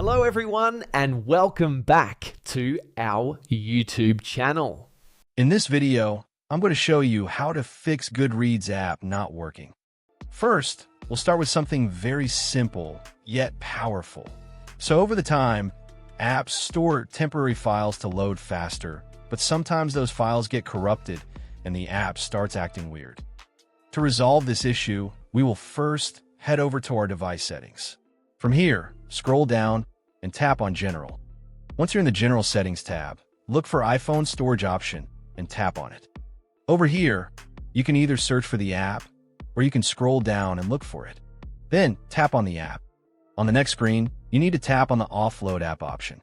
Hello everyone and welcome back to our YouTube channel. In this video, I'm going to show you how to fix Goodreads app not working. First, we'll start with something very simple, yet powerful. So over the time, apps store temporary files to load faster, but sometimes those files get corrupted and the app starts acting weird. To resolve this issue, we will first head over to our device settings. From here, scroll down and tap on General. Once you're in the General Settings tab, look for iPhone Storage option and tap on it. Over here, you can either search for the app or you can scroll down and look for it. Then tap on the app. On the next screen, you need to tap on the Offload app option.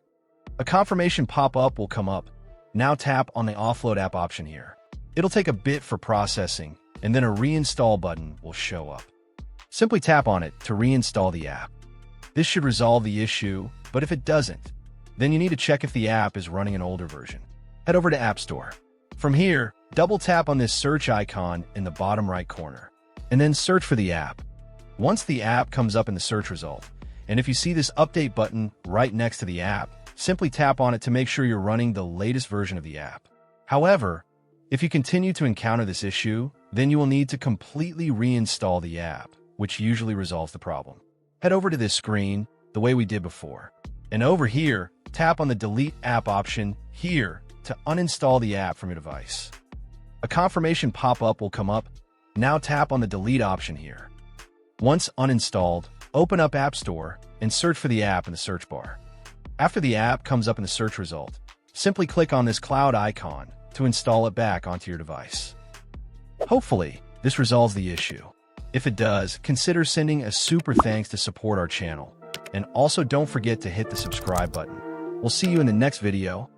A confirmation pop-up will come up. Now tap on the Offload app option here. It'll take a bit for processing, and then a reinstall button will show up. Simply tap on it to reinstall the app. This should resolve the issue, but if it doesn't, then you need to check if the app is running an older version. Head over to App Store. From here, double tap on this search icon in the bottom right corner, and then search for the app. Once the app comes up in the search result, and if you see this update button right next to the app, simply tap on it to make sure you're running the latest version of the app. However, if you continue to encounter this issue, then you will need to completely reinstall the app, which usually resolves the problem. Head over to this screen the way we did before. And over here, tap on the Delete App option here to uninstall the app from your device. A confirmation pop-up will come up. Now tap on the Delete option here. Once uninstalled, open up App Store and search for the app in the search bar. After the app comes up in the search result, simply click on this cloud icon to install it back onto your device. Hopefully, this resolves the issue. If it does, consider sending a super thanks to support our channel. And also don't forget to hit the subscribe button. We'll see you in the next video.